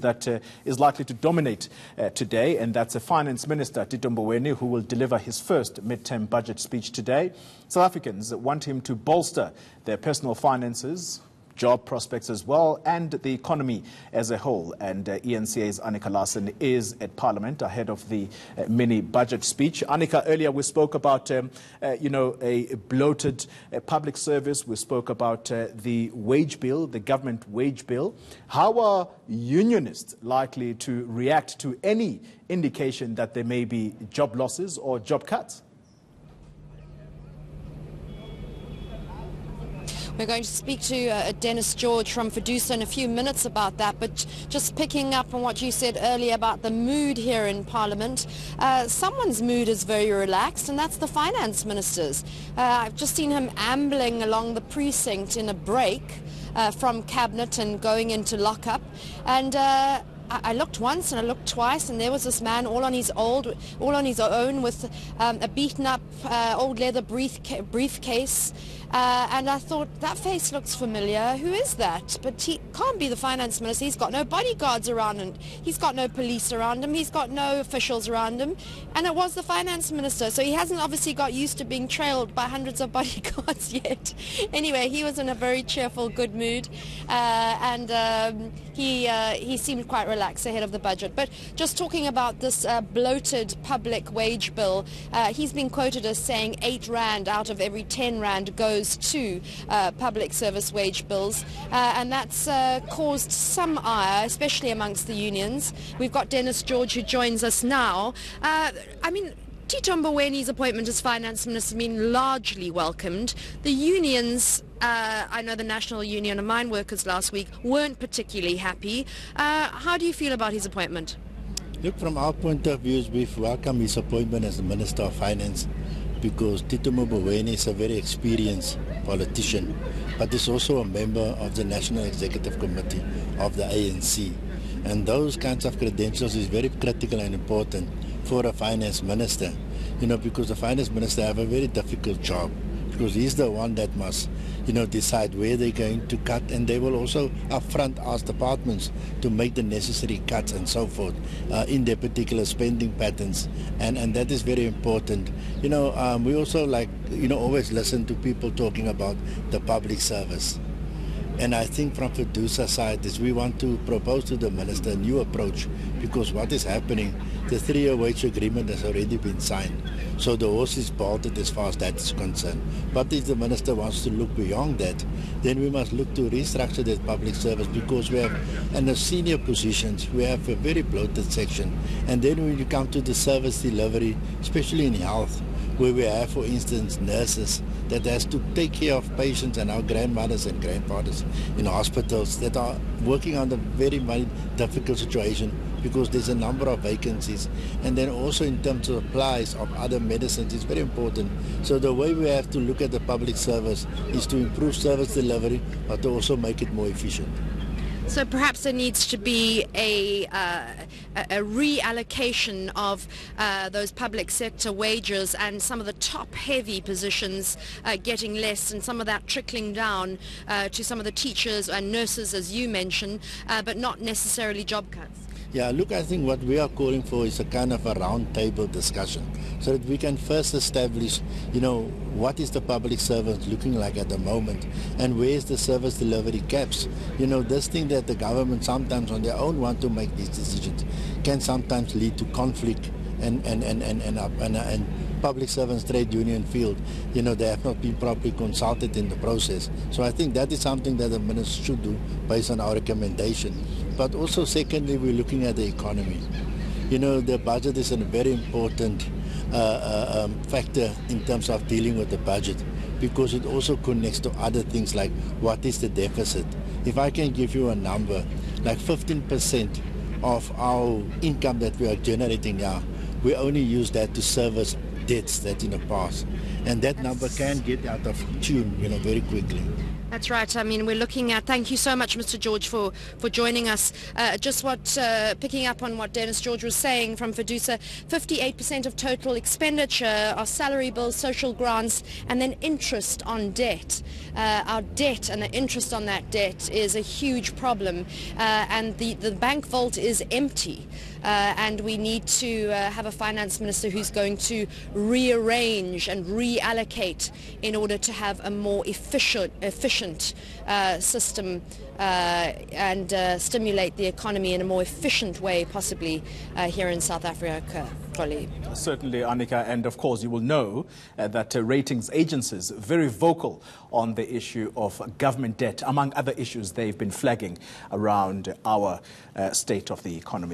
that is likely to dominate today, and that's the Finance Minister, Mboweni, who will deliver his first mid-term budget speech today. South Africans want him to bolster their personal finances, job prospects as well, and the economy as a whole. And eNCA's Annika Larsen is at Parliament ahead of the mini budget speech. Annika, earlier we spoke about, a bloated public service. We spoke about the wage bill, the government wage bill. How are unionists likely to react to any indication that there may be job losses or job cuts? We're going to speak to Dennis George from Fedusa in a few minutes about that, but just picking up on what you said earlier about the mood here in Parliament, someone's mood is very relaxed, and that's the Finance Minister's. I've just seen him ambling along the precinct in a break from Cabinet and going into lockup, and I looked once and I looked twice, and there was this man all on his own with a beaten up old leather briefcase. And I thought, that face looks familiar. Who is that? But he can't be the Finance Minister. He's got no bodyguards around him. He's got no police around him. He's got no officials around him. And it was the Finance Minister. So he hasn't obviously got used to being trailed by hundreds of bodyguards yet. Anyway, he was in a very cheerful, good mood. He seemed quite relaxed ahead of the budget. But just talking about this bloated public wage bill, he's been quoted as saying 8 Rand out of every 10 Rand goes to public service wage bills, and that's caused some ire, especially amongst the unions. We've got Dennis George, who joins us now. Tito Mboweni's appointment as Finance Minister has been largely welcomed. The unions, I know the National Union of Mine Workers last week, weren't particularly happy. How do you feel about his appointment? Look, from our point of view, we've welcomed his appointment as the Minister of Finance, because Tito Mboweni is a very experienced politician, but is also a member of the National Executive Committee of the ANC. And those kinds of credentials is very critical and important for a finance minister, because the finance minister have a very difficult job, because he's the one that must decide where they're going to cut, and they will also upfront ask departments to make the necessary cuts and so forth in their particular spending patterns, and that is very important. We also always listen to people talking about the public service. And I think from Fedusa side is we want to propose to the minister a new approach, because what is happening, the 3-year wage agreement has already been signed. So the horse is bolted as far as that is concerned. But if the minister wants to look beyond that, then we must look to restructure that public service, because we have, in the senior positions, we have a very bloated section. And then when you come to the service delivery, especially in health, where we have, for instance, nurses that has to take care of patients and our grandmothers and grandfathers in hospitals that are working under very, very difficult situation, because there's a number of vacancies. And then also in terms of supplies of other medicines, it's very important. So the way we have to look at the public service is to improve service delivery, but to also make it more efficient. So perhaps there needs to be a reallocation of those public sector wages, and some of the top heavy positions getting less, and some of that trickling down to some of the teachers and nurses, as you mentioned, but not necessarily job cuts. Yeah, look, I think what we are calling for is a kind of a round table discussion, so that we can first establish, what is the public service looking like at the moment, and where is the service delivery gaps. This thing that the government sometimes on their own want to make these decisions can sometimes lead to conflict, and public servants trade union field, they have not been properly consulted in the process. So I think that is something that the minister should do based on our recommendation. But also secondly, we're looking at the economy. The budget is a very important factor in terms of dealing with the budget, because it also connects to other things like what is the deficit. If I can give you a number, like 15% of our income that we are generating now, we only use that to service debts that in the past, and that number can get out of tune very quickly. That's right. I mean, we're looking at, thank you so much, Mr. George, for joining us. Picking up on what Dennis George was saying from Fidusa, 58% of total expenditure are salary bills, social grants, and then interest on debt. Our debt and the interest on that debt is a huge problem, and the bank vault is empty. And we need to have a finance minister who's going to rearrange and reallocate in order to have a more efficient system and stimulate the economy in a more efficient way, possibly here in South Africa. Certainly, Annika, and of course you will know that ratings agencies are very vocal on the issue of government debt, among other issues they've been flagging around our state of the economy.